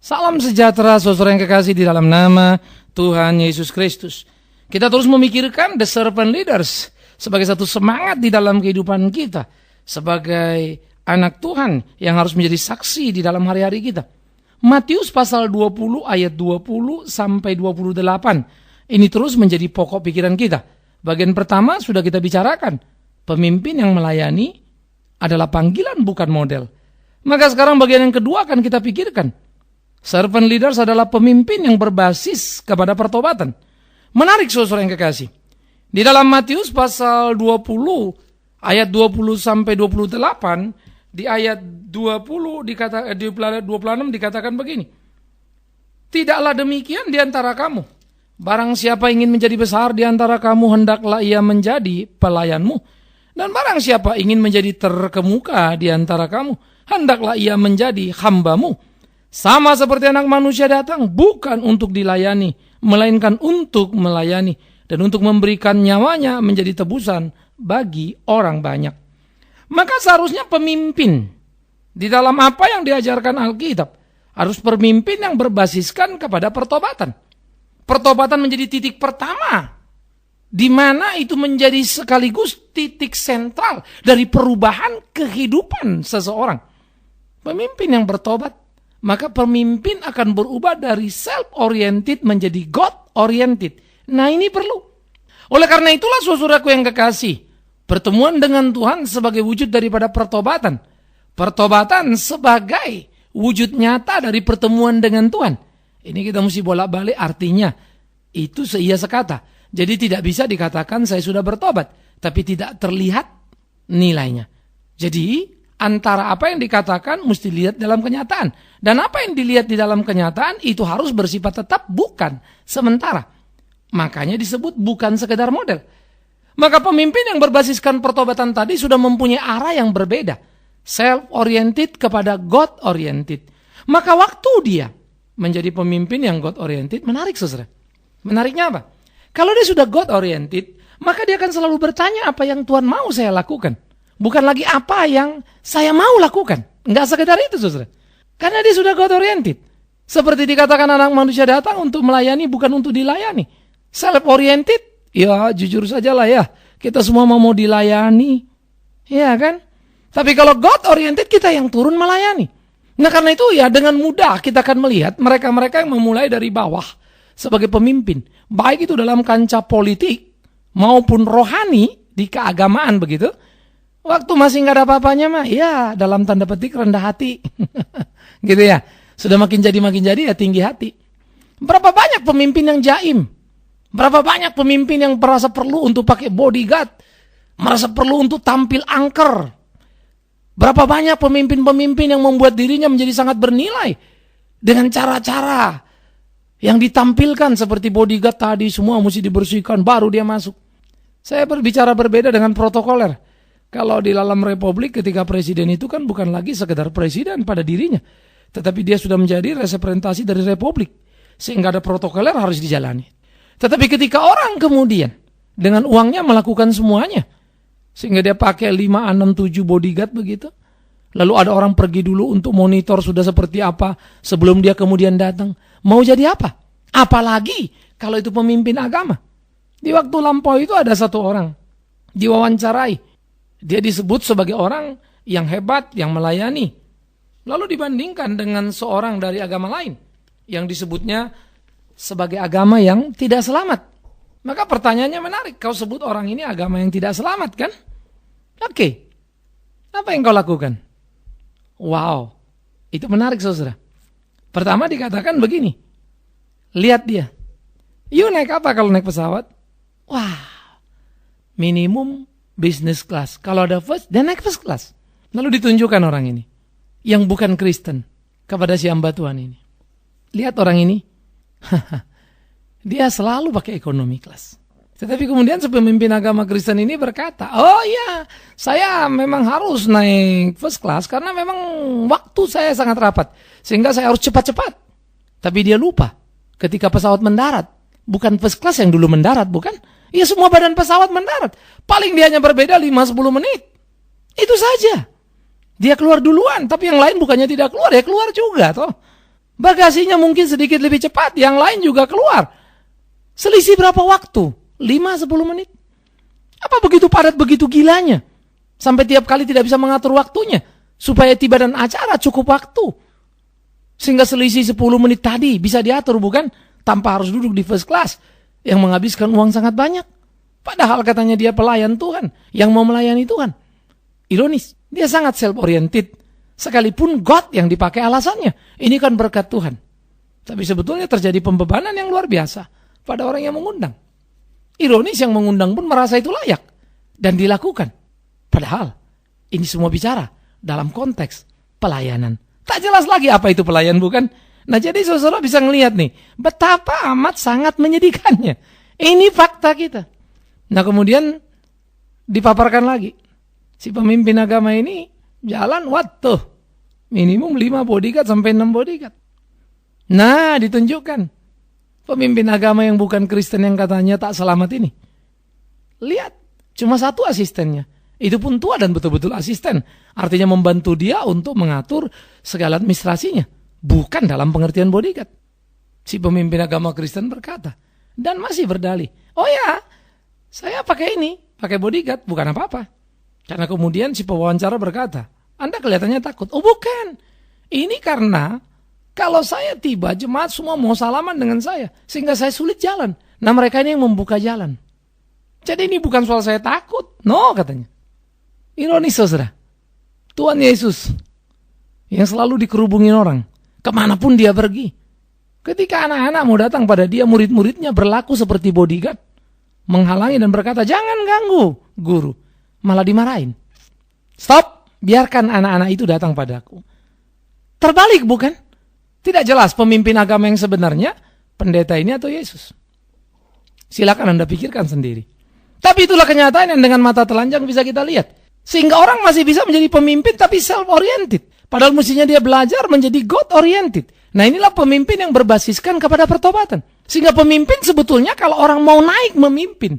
Salam sejahtera saudara yang kekasih di dalam nama Tuhan Yesus Kristus. Kita terus memikirkan the servant leaders sebagai satu semangat di dalam kehidupan kita. Sebagai anak Tuhan yang harus menjadi saksi di dalam hari-hari kita. Matius pasal 20 ayat 20 sampai 28. Ini terus menjadi pokok pikiran kita. Bagian pertama sudah kita bicarakan. Pemimpin yang melayani adalah panggilan bukan model. Maka sekarang bagian yang kedua akan kita pikirkan. Servant leaders adalah pemimpin yang berbasis kepada pertobatan. Menarik saudara yang kekasih. Di dalam Matius pasal 20 ayat 20 sampai 28, di ayat 20 di 26 dikatakan begini. Tidaklah demikian di antara kamu. Barang siapa ingin menjadi besar di antara kamu, hendaklah ia menjadi pelayanmu. Dan barang siapa ingin menjadi terkemuka di antara kamu, hendaklah ia menjadi hambamu. Sama seperti anak manusia datang bukan untuk dilayani, melainkan untuk melayani dan untuk memberikan nyawanya menjadi tebusan bagi orang banyak. Maka seharusnya pemimpin di dalam apa yang diajarkan Alkitab harus pemimpin yang berbasiskan kepada pertobatan. Pertobatan menjadi titik pertama, di mana itu menjadi sekaligus titik sentral dari perubahan kehidupan seseorang. Pemimpin yang bertobat, maka pemimpin akan berubah dari self-oriented menjadi God-oriented. Nah ini perlu. Oleh karena itulah saudaraku yang kekasih, pertemuan dengan Tuhan sebagai wujud daripada pertobatan. Pertobatan sebagai wujud nyata dari pertemuan dengan Tuhan. Ini kita mesti bolak-balik artinya. Itu seia sekata. Jadi tidak bisa dikatakan saya sudah bertobat, tapi tidak terlihat nilainya. Jadi antara apa yang dikatakan mesti lihat dalam kenyataan. Dan apa yang dilihat di dalam kenyataan itu harus bersifat tetap, bukan sementara. Makanya disebut bukan sekedar model. Maka pemimpin yang berbasiskan pertobatan tadi sudah mempunyai arah yang berbeda. Self-oriented kepada God-oriented. Maka waktu dia menjadi pemimpin yang God-oriented, menarik saudara. Menariknya apa? Kalau dia sudah God-oriented, maka dia akan selalu bertanya apa yang Tuhan mau saya lakukan. Bukan lagi apa yang saya mau lakukan. Enggak sekedar itu saudara. Karena dia sudah God-oriented. Seperti dikatakan anak manusia datang untuk melayani, bukan untuk dilayani. Self-oriented, ya jujur sajalah ya. Kita semua mau dilayani. Ya kan? Tapi kalau God-oriented, kita yang turun melayani. Nah karena itu ya dengan mudah kita akan melihat mereka-mereka yang memulai dari bawah sebagai pemimpin. Baik itu dalam kancah politik maupun rohani di keagamaan begitu. Waktu masih nggak ada apa-apanya mah, ya dalam tanda petik rendah hati, gitu ya. Sudah makin jadi ya tinggi hati. Berapa banyak pemimpin yang jaim? Berapa banyak pemimpin yang merasa perlu untuk pakai bodyguard, merasa perlu untuk tampil angker? Berapa banyak pemimpin-pemimpin yang membuat dirinya menjadi sangat bernilai dengan cara-cara yang ditampilkan seperti bodyguard tadi, semua mesti dibersihkan baru dia masuk. Saya berbicara berbeda dengan protokoler. Kalau di dalam republik ketika presiden itu kan bukan lagi sekedar presiden pada dirinya. Tetapi dia sudah menjadi representasi dari republik. Sehingga ada protokoler harus dijalani. Tetapi ketika orang kemudian dengan uangnya melakukan semuanya. Sehingga dia pakai 5, 6, 7 bodyguard begitu. Lalu ada orang pergi dulu untuk monitor sudah seperti apa sebelum dia kemudian datang. Mau jadi apa? Apalagi kalau itu pemimpin agama. Di waktu lampau itu ada satu orang diwawancarai. Dia disebut sebagai orang yang hebat, yang melayani. Lalu dibandingkan dengan seorang dari agama lain yang disebutnya sebagai agama yang tidak selamat. Maka pertanyaannya menarik. Kau sebut orang ini agama yang tidak selamat kan? Oke. Apa yang kau lakukan? Wow. Itu menarik saudara. Pertama dikatakan begini. Lihat dia. You naik apa kalau naik pesawat? Wah. Minimum business class. Kalau ada first, dia naik first class. Lalu ditunjukkan orang ini. Yang bukan Kristen. Kepada si hamba Tuhan ini. Lihat orang ini. Dia selalu pakai ekonomi kelas. Tetapi kemudian pemimpin agama Kristen ini berkata, oh iya, saya memang harus naik first class karena memang waktu saya sangat rapat. Sehingga saya harus cepat-cepat. Tapi dia lupa ketika pesawat mendarat. Bukan first class yang dulu mendarat, bukan? Ya semua badan pesawat mendarat. Paling dia hanya berbeda 5-10 menit. Itu saja. Dia keluar duluan, tapi yang lain bukannya tidak keluar, ya keluar juga toh. Bagasinya mungkin sedikit lebih cepat, yang lain juga keluar. Selisih berapa waktu? 5-10 menit. Apa begitu padat, begitu gilanya? Sampai tiap kali tidak bisa mengatur waktunya. Supaya tiba dan acara cukup waktu. Sehingga selisih 10 menit tadi bisa diatur, bukan? Tanpa harus duduk di first class. Yang menghabiskan uang sangat banyak. Padahal katanya dia pelayan Tuhan. Yang mau melayani Tuhan. Ironis. Dia sangat self-oriented. Sekalipun God yang dipakai alasannya. Ini kan berkat Tuhan. Tapi sebetulnya terjadi pembebanan yang luar biasa pada orang yang mengundang. Ironis, yang mengundang pun merasa itu layak. Dan dilakukan. Padahal ini semua bicara dalam konteks pelayanan. Tak jelas lagi apa itu pelayan, bukan? Nah, jadi saudara bisa ngelihat nih, betapa amat sangat menyedihkannya. Ini fakta kita. Nah, kemudian dipaparkan lagi. Si pemimpin agama ini jalan, waduh, minimum 5 bodyguard sampai 6 bodyguard. Nah, ditunjukkan pemimpin agama yang bukan Kristen yang katanya tak selamat ini. Lihat, cuma 1 asistennya. Itu pun tua dan betul-betul asisten. Artinya membantu dia untuk mengatur segala administrasinya. Bukan dalam pengertian bodyguard. Si pemimpin agama Kristen berkata. Dan masih berdalih. Oh ya, saya pakai ini. Pakai bodyguard, bukan apa-apa. Karena kemudian si pewawancara berkata, Anda kelihatannya takut. Oh bukan. Ini karena kalau saya tiba, jemaat semua mau salaman dengan saya. Sehingga saya sulit jalan. Nah, mereka ini yang membuka jalan. Jadi ini bukan soal saya takut. No, katanya. Ironis, saudara. Tuhan Yesus yang selalu dikerubungin orang. Kemanapun dia pergi. Ketika anak-anak mau datang pada dia, murid-muridnya berlaku seperti bodyguard. Menghalangi dan berkata, jangan ganggu guru. Malah dimarahin. Stop, biarkan anak-anak itu datang padaku. Terbalik, bukan? Tidak jelas pemimpin agama yang sebenarnya, pendeta ini atau Yesus. Silakan Anda pikirkan sendiri. Tapi itulah kenyataan yang dengan mata telanjang bisa kita lihat. Sehingga orang masih bisa menjadi pemimpin tapi self-oriented. Padahal mestinya dia belajar menjadi God-oriented. Nah, inilah pemimpin yang berbasiskan kepada pertobatan. Sehingga pemimpin sebetulnya kalau orang mau naik memimpin,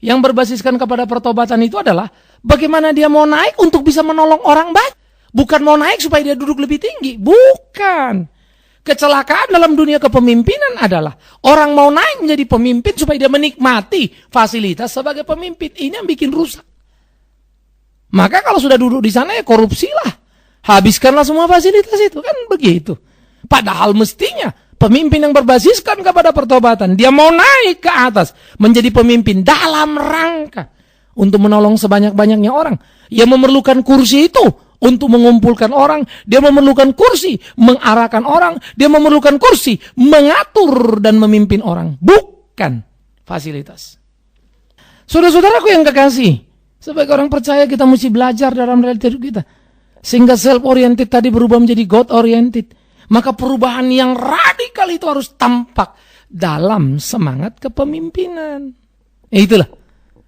yang berbasiskan kepada pertobatan itu adalah bagaimana dia mau naik untuk bisa menolong orang baik. Bukan mau naik supaya dia duduk lebih tinggi. Bukan. Kecelakaan dalam dunia kepemimpinan adalah orang mau naik menjadi pemimpin supaya dia menikmati fasilitas sebagai pemimpin. Ini yang bikin rusak. Maka kalau sudah duduk di sana ya korupsilah. Habiskanlah semua fasilitas itu. Kan begitu. Padahal mestinya pemimpin yang berbasiskan kepada pertobatan. Dia mau naik ke atas. Menjadi pemimpin dalam rangka. Untuk menolong sebanyak-banyaknya orang. Yang memerlukan kursi itu. Untuk mengumpulkan orang. Dia memerlukan kursi. Mengarahkan orang. Dia memerlukan kursi. Mengatur dan memimpin orang. Bukan fasilitas. Saudara-saudaraku yang kekasih. Sebagai orang percaya kita mesti belajar dalam realitas hidup kita. Sehingga self-oriented tadi berubah menjadi God-oriented. Maka perubahan yang radikal itu harus tampak dalam semangat kepemimpinan. Itulah.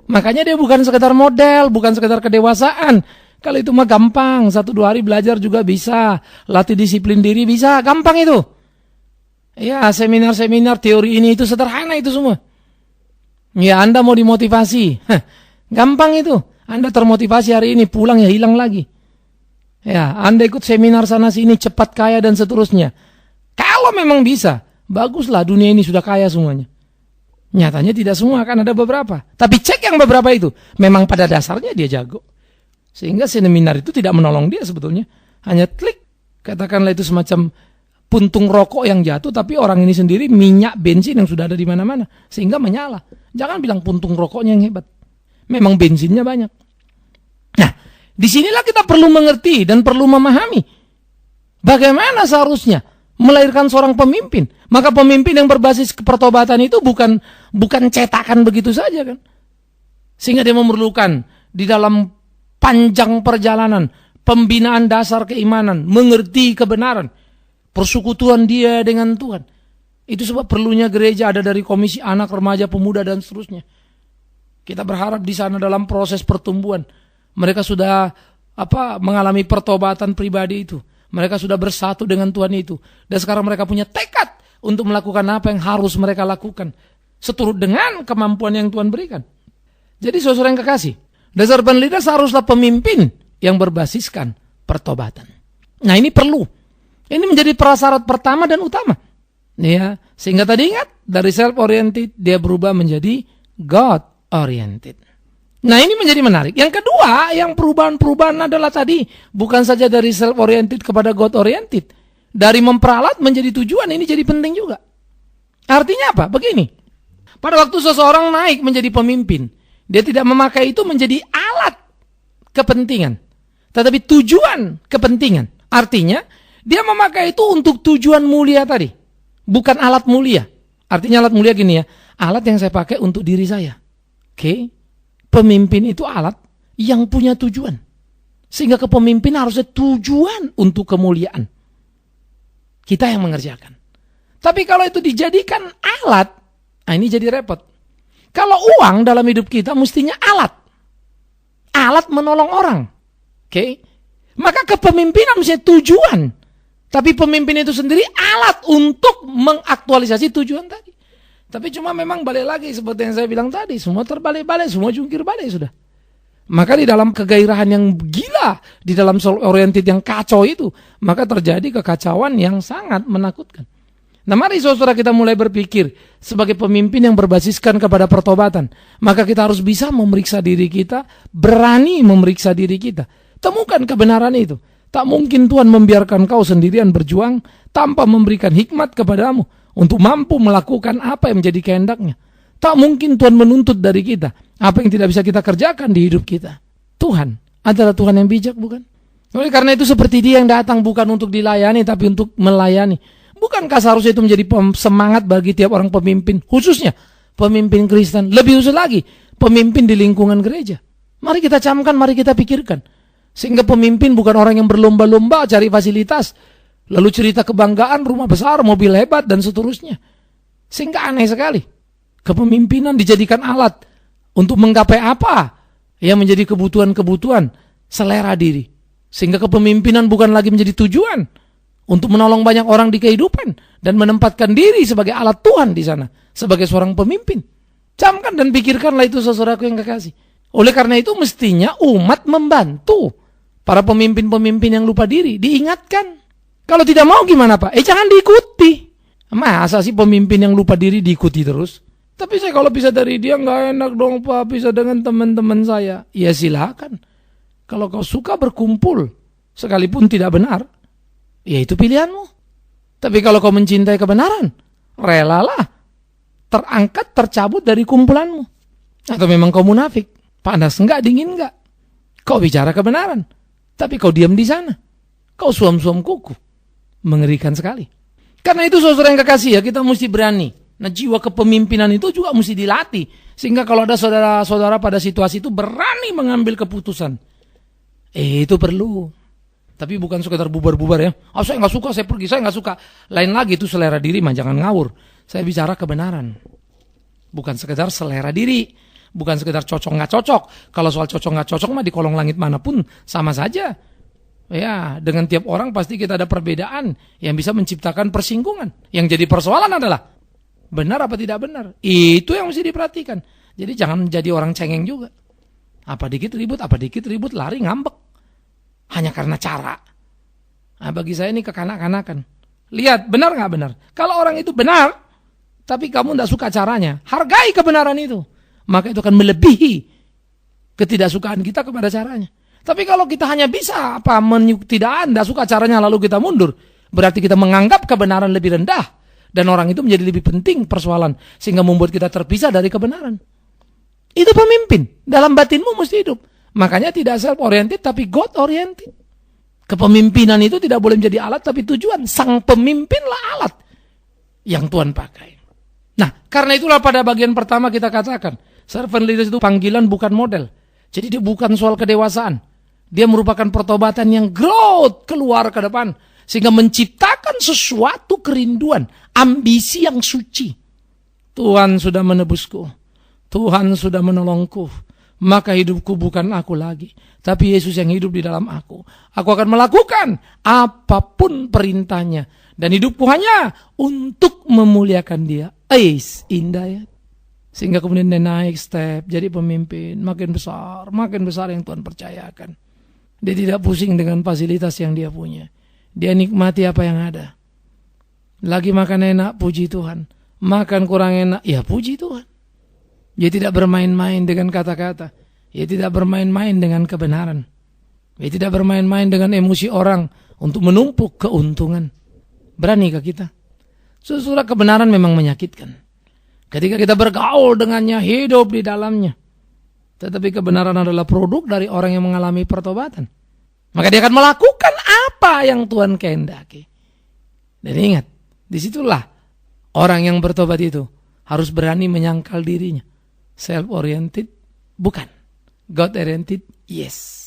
Makanya dia bukan sekedar model, bukan sekedar kedewasaan. Kalau itu mah gampang. 1-2 hari belajar juga bisa. Latih disiplin diri bisa. Gampang itu. Ya, seminar-seminar teori ini itu sederhana itu semua. Ya, Anda mau dimotivasi. Gampang itu. Anda termotivasi hari ini, pulang ya hilang lagi. Ya, Anda ikut seminar sana sini, cepat kaya dan seterusnya. Kalau memang bisa, baguslah dunia ini sudah kaya semuanya. Nyatanya tidak semua, kan ada beberapa. Tapi cek yang beberapa itu, memang pada dasarnya dia jago. Sehingga seminar itu tidak menolong dia sebetulnya. Hanya klik, katakanlah itu semacam puntung rokok yang jatuh, tapi orang ini sendiri minyak bensin yang sudah ada di mana-mana. Sehingga menyala. Jangan bilang puntung rokoknya yang hebat. Memang bensinnya banyak. Nah, disinilah kita perlu mengerti dan perlu memahami bagaimana seharusnya melahirkan seorang pemimpin. Maka pemimpin yang berbasis pertobatan itu bukan cetakan begitu saja kan. Sehingga dia memerlukan di dalam panjang perjalanan pembinaan dasar keimanan, mengerti kebenaran, persekutuan dia dengan Tuhan. Itu sebab perlunya gereja ada dari komisi anak, remaja, pemuda dan seterusnya. Kita berharap di sana dalam proses pertumbuhan mereka sudah mengalami pertobatan pribadi itu. Mereka sudah bersatu dengan Tuhan itu. Dan sekarang mereka punya tekad untuk melakukan apa yang harus mereka lakukan. Seturut dengan kemampuan yang Tuhan berikan. Jadi saudara yang kekasih, dasar leader seharuslah pemimpin yang berbasiskan pertobatan. Nah ini perlu. Ini menjadi prasyarat pertama dan utama. Ya, sehingga tadi ingat, dari self-oriented dia berubah menjadi God-oriented. Nah, ini menjadi menarik. Yang kedua, yang perubahan-perubahan adalah tadi bukan saja dari self-oriented kepada God-oriented. Dari memperalat menjadi tujuan, ini jadi penting juga. Artinya apa? Begini. Pada waktu seseorang naik menjadi pemimpin, dia tidak memakai itu menjadi alat kepentingan, tetapi tujuan kepentingan. Artinya, dia memakai itu untuk tujuan mulia tadi, bukan alat mulia. Artinya alat mulia gini ya, alat yang saya pakai untuk diri saya. Oke? Pemimpin itu alat yang punya tujuan. Sehingga kepemimpinan harusnya tujuan untuk kemuliaan. Kita yang mengerjakan. Tapi kalau itu dijadikan alat, nah ini jadi repot. Kalau uang dalam hidup kita mestinya alat. Alat menolong orang. Oke? Maka kepemimpinan mestinya tujuan. Tapi pemimpin itu sendiri alat untuk mengaktualisasi tujuan tadi. Tapi cuma memang balik lagi seperti yang saya bilang tadi. Semua terbalik-balik, semua jungkir balik sudah. Maka di dalam kegairahan yang gila, di dalam soul oriented yang kacau itu, maka terjadi kekacauan yang sangat menakutkan. Nah, mari saudara kita mulai berpikir sebagai pemimpin yang berbasiskan kepada pertobatan. Maka kita harus bisa memeriksa diri kita, berani memeriksa diri kita. Temukan kebenaran itu. Tak mungkin Tuhan membiarkan kau sendirian berjuang tanpa memberikan hikmat kepadamu untuk mampu melakukan apa yang menjadi kehendaknya. Tak mungkin Tuhan menuntut dari kita apa yang tidak bisa kita kerjakan di hidup kita. Tuhan adalah Tuhan yang bijak, bukan? Oleh karena itu seperti Dia yang datang bukan untuk dilayani tapi untuk melayani. Bukankah seharusnya itu menjadi semangat bagi tiap orang pemimpin, khususnya pemimpin Kristen, lebih khusus lagi pemimpin di lingkungan gereja. Mari kita camkan, mari kita pikirkan. Sehingga pemimpin bukan orang yang berlomba-lomba cari fasilitas, lalu cerita kebanggaan, rumah besar, mobil hebat, dan seterusnya. Sehingga aneh sekali. Kepemimpinan dijadikan alat untuk menggapai apa yang menjadi kebutuhan-kebutuhan selera diri. Sehingga kepemimpinan bukan lagi menjadi tujuan untuk menolong banyak orang di kehidupan dan menempatkan diri sebagai alat Tuhan di sana, sebagai seorang pemimpin. Camkan dan pikirkanlah itu, saudaraku yang kekasih. Oleh karena itu mestinya umat membantu para pemimpin-pemimpin yang lupa diri, diingatkan. Kalau tidak mau gimana Pak? Jangan diikuti. Masa sih pemimpin yang lupa diri diikuti terus? Tapi saya kalau bisa dari dia nggak enak dong Pak, bisa dengan teman-teman saya. Ya silakan. Kalau kau suka berkumpul, sekalipun tidak benar, ya itu pilihanmu. Tapi kalau kau mencintai kebenaran, relalah terangkat, tercabut dari kumpulanmu. Atau memang kau munafik, panas enggak, dingin enggak. Kau bicara kebenaran, tapi kau diam di sana. Kau suam-suam kuku. Mengerikan sekali. Karena itu saudara yang kekasih ya, kita mesti berani. Nah, jiwa kepemimpinan itu juga mesti dilatih. Sehingga kalau ada saudara-saudara pada situasi itu berani mengambil keputusan. Itu perlu. Tapi bukan sekedar bubar-bubar ya. Saya nggak suka, saya pergi, saya nggak suka. Lain lagi itu selera diri, mah jangan ngawur. Saya bicara kebenaran. Bukan sekedar selera diri. Bukan sekedar cocok nggak cocok. Kalau soal cocok nggak cocok mah di kolong langit manapun sama saja. Ya, dengan tiap orang pasti kita ada perbedaan yang bisa menciptakan persinggungan. Yang jadi persoalan adalah benar apa tidak benar. Itu yang mesti diperhatikan. Jadi jangan menjadi orang cengeng juga. Apa dikit ribut, lari ngambek. Hanya karena cara. Nah, bagi saya ini kekanak-kanakan. Lihat, benar nggak benar? Kalau orang itu benar, tapi kamu tidak suka caranya, hargai kebenaran itu. Maka itu akan melebihi ketidaksukaan kita kepada caranya. Tapi kalau kita hanya bisa tidak suka caranya lalu kita mundur, berarti kita menganggap kebenaran lebih rendah dan orang itu menjadi lebih penting persoalan sehingga membuat kita terpisah dari kebenaran. Itu pemimpin, dalam batinmu mesti hidup. Makanya tidak self-oriented tapi God-oriented. Kepemimpinan itu tidak boleh menjadi alat tapi tujuan. Sang pemimpinlah alat yang Tuhan pakai. Nah, karena itulah pada bagian pertama kita katakan, servant leaders itu panggilan bukan model. Jadi dia bukan soal kedewasaan. Dia merupakan pertobatan yang growth keluar ke depan. Sehingga menciptakan sesuatu kerinduan, ambisi yang suci. Tuhan sudah menebusku. Tuhan sudah menolongku. Maka hidupku bukan aku lagi. Tapi Yesus yang hidup di dalam aku. Aku akan melakukan apapun perintahnya. Dan hidupku hanya untuk memuliakan Dia. Indah ya. Sehingga kemudian dia naik step, jadi pemimpin, makin besar yang Tuhan percayakan. Dia tidak pusing dengan fasilitas yang dia punya. Dia nikmati apa yang ada. Lagi makan enak, puji Tuhan. Makan kurang enak, ya puji Tuhan. Dia tidak bermain-main dengan kata-kata. Dia tidak bermain-main dengan kebenaran. Dia tidak bermain-main dengan emosi orang untuk menumpuk keuntungan. Beranikah kita? Saudara, kebenaran memang menyakitkan. Ketika kita bergaul dengannya, hidup di dalamnya. Tetapi kebenaran adalah produk dari orang yang mengalami pertobatan. Maka dia akan melakukan apa yang Tuhan kehendaki. Dan ingat, disitulah orang yang bertobat itu harus berani menyangkal dirinya. Self-oriented, bukan. God-oriented, yes.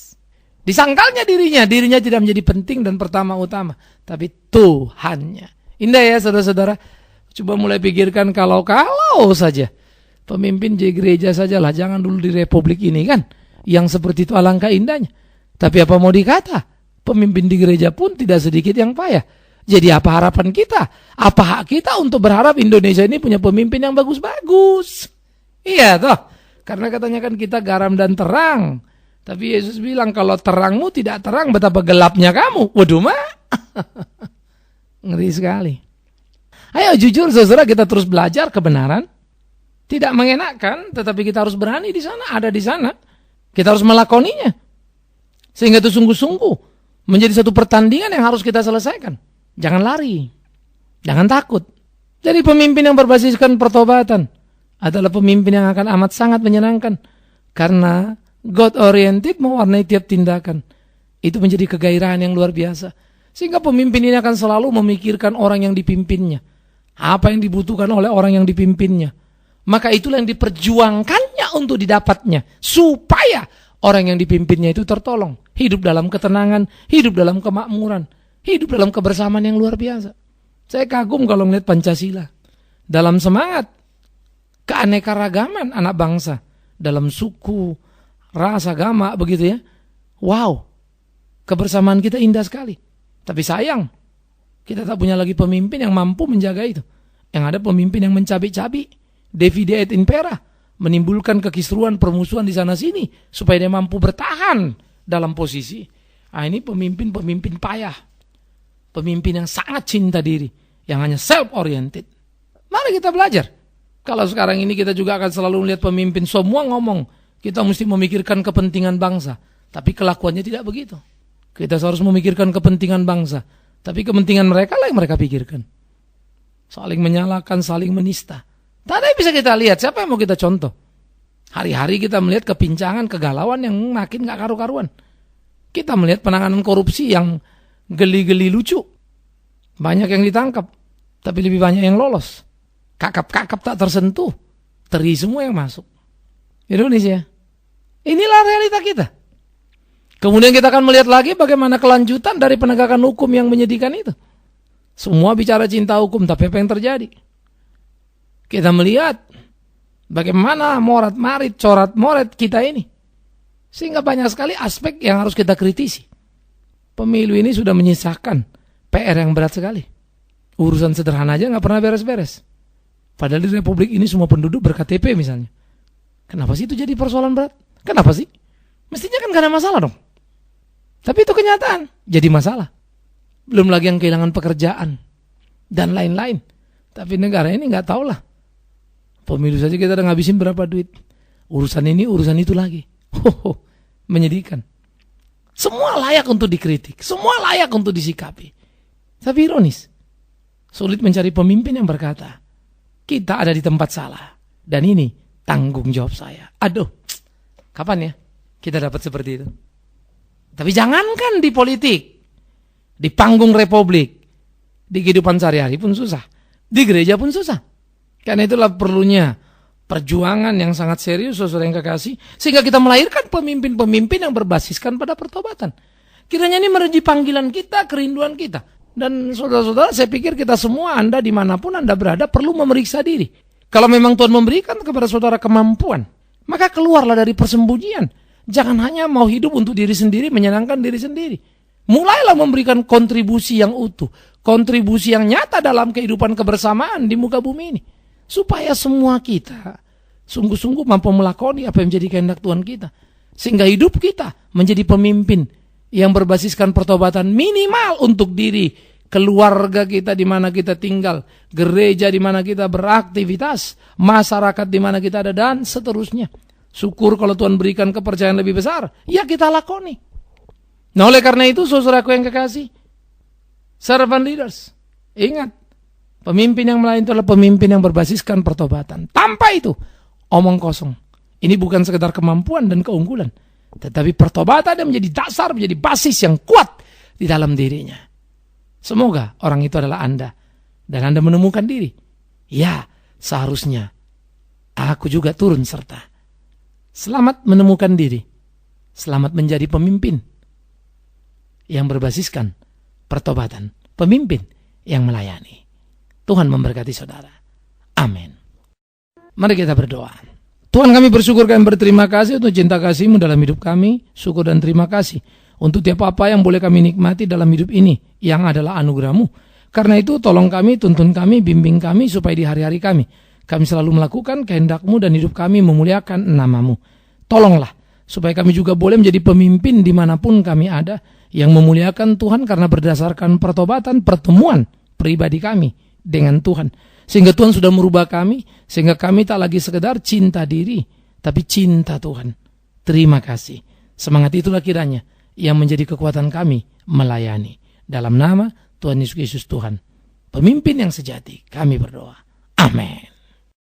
Disangkalnya dirinya tidak menjadi penting dan pertama-utama. Tapi Tuhannya. Indah ya saudara-saudara. Coba mulai pikirkan kalau saja. Pemimpin di gereja sajalah, jangan dulu di republik ini kan. Yang seperti itu alangkah indahnya. Tapi apa mau dikata? Pemimpin di gereja pun tidak sedikit yang payah. Jadi apa harapan kita? Apa hak kita untuk berharap Indonesia ini punya pemimpin yang bagus-bagus? Iya toh. Karena katanya kan kita garam dan terang. Tapi Yesus bilang kalau terangmu tidak terang, betapa gelapnya kamu. Waduh mah. Ngeri sekali. Ayo jujur saudara, kita terus belajar kebenaran. Tidak mengenakan, tetapi kita harus berani di sana, ada di sana. Kita harus melakoninya. Sehingga itu sungguh-sungguh menjadi satu pertandingan yang harus kita selesaikan. Jangan lari. Jangan takut. Jadi pemimpin yang berbasiskan pertobatan adalah pemimpin yang akan amat sangat menyenangkan. Karena God-oriented mewarnai tiap tindakan. Itu menjadi kegairahan yang luar biasa. Sehingga pemimpin ini akan selalu memikirkan orang yang dipimpinnya. Apa yang dibutuhkan oleh orang yang dipimpinnya. Maka itulah yang diperjuangkannya untuk didapatnya. Supaya orang yang dipimpinnya itu tertolong. Hidup dalam ketenangan, hidup dalam kemakmuran, hidup dalam kebersamaan yang luar biasa. Saya kagum kalau melihat Pancasila. Dalam semangat keanekaragaman anak bangsa. Dalam suku, ras, agama, begitu ya. Wow, kebersamaan kita indah sekali. Tapi sayang, kita tak punya lagi pemimpin yang mampu menjaga itu. Yang ada pemimpin yang mencabik-cabik. Divide et impera, menimbulkan kekisruan, permusuhan di sana sini supaya dia mampu bertahan dalam posisi. Ini pemimpin payah. Pemimpin yang sangat cinta diri, yang hanya self-oriented. Mari kita belajar. Kalau sekarang ini kita juga akan selalu melihat pemimpin semua ngomong, kita mesti memikirkan kepentingan bangsa, tapi kelakuannya tidak begitu. Kita harus memikirkan kepentingan bangsa, tapi kepentingan mereka lah yang mereka pikirkan. Saling menyalahkan, saling menista. Tadi bisa kita lihat, siapa yang mau kita contoh? Hari-hari kita melihat kepincangan, kegalauan yang makin gak karu-karuan. Kita melihat penanganan korupsi yang geli-geli lucu. Banyak yang ditangkap, tapi lebih banyak yang lolos. Kakap-kakap tak tersentuh, teri semua yang masuk. Indonesia, inilah realita kita. Kemudian kita akan melihat lagi bagaimana kelanjutan dari penegakan hukum yang menyedihkan itu. Semua bicara cinta hukum, tapi apa yang terjadi? Kita melihat bagaimana morat-marit, corat-moret kita ini. Sehingga banyak sekali aspek yang harus kita kritisi. Pemilu ini sudah menyisakan PR yang berat sekali. Urusan sederhana aja gak pernah beres-beres. Padahal di Republik ini semua penduduk ber-KTP misalnya. Kenapa sih itu jadi persoalan berat? Kenapa sih? Mestinya kan gak ada masalah dong. Tapi itu kenyataan, jadi masalah. Belum lagi yang kehilangan pekerjaan dan lain-lain. Tapi negara ini gak tahu lah. Pemilu saja kita udah ngabisin berapa duit. Urusan ini, urusan itu lagi. Menyedihkan. Semua layak untuk dikritik. Semua layak untuk disikapi. Tapi ironis. Sulit mencari pemimpin yang berkata, kita ada di tempat salah. Dan ini tanggung jawab saya. Aduh, kapan ya kita dapat seperti itu? Tapi jangankan di politik. Di panggung republik. Di kehidupan sehari-hari pun susah. Di gereja pun susah. Karena itulah perlunya perjuangan yang sangat serius, saudara yang kekasih, sehingga kita melahirkan pemimpin-pemimpin yang berbasiskan pada pertobatan. Kiranya ini menjadi panggilan kita, kerinduan kita. Dan saudara-saudara, saya pikir kita semua, Anda dimanapun Anda berada, perlu memeriksa diri. Kalau memang Tuhan memberikan kepada saudara kemampuan, maka keluarlah dari persembunyian. Jangan hanya mau hidup untuk diri sendiri, menyenangkan diri sendiri. Mulailah memberikan kontribusi yang utuh, kontribusi yang nyata dalam kehidupan kebersamaan di muka bumi ini. Supaya semua kita sungguh-sungguh mampu melakoni apa yang menjadi kehendak Tuhan kita. Sehingga hidup kita menjadi pemimpin yang berbasiskan pertobatan minimal untuk diri, keluarga kita di mana kita tinggal, gereja di mana kita beraktivitas, masyarakat di mana kita ada, dan seterusnya. Syukur kalau Tuhan berikan kepercayaan lebih besar, ya kita lakoni. Nah, oleh karena itu, saudaraku yang kekasih, servant leaders, ingat, pemimpin yang melayani itu adalah pemimpin yang berbasiskan pertobatan. Tanpa itu, omong kosong. Ini bukan sekedar kemampuan dan keunggulan, tetapi pertobatan yang menjadi dasar, menjadi basis yang kuat di dalam dirinya. Semoga orang itu adalah Anda, dan Anda menemukan diri. Ya, seharusnya aku juga turun serta. Selamat menemukan diri. Selamat menjadi pemimpin yang berbasiskan pertobatan. Pemimpin yang melayani. Tuhan memberkati saudara. Amin. Mari kita berdoa. Tuhan, kami bersyukur, kami berterima kasih untuk cinta kasih-Mu dalam hidup kami. Syukur dan terima kasih untuk tiap apa yang boleh kami nikmati dalam hidup ini, yang adalah anugerah-Mu. Karena itu tolong kami, tuntun kami, bimbing kami, supaya di hari-hari kami selalu melakukan kehendak-Mu dan hidup kami memuliakan nama-Mu. Tolonglah supaya kami juga boleh menjadi pemimpin dimanapun kami ada, yang memuliakan Tuhan karena berdasarkan pertobatan, pertemuan pribadi kami dengan Tuhan. Sehingga Tuhan sudah merubah kami, sehingga kami tak lagi sekedar cinta diri, tapi cinta Tuhan. Terima kasih. Semangat itulah kiranya yang menjadi kekuatan kami melayani. Dalam nama Tuhan Yesus Kristus Tuhan, pemimpin yang sejati, kami berdoa. Amin.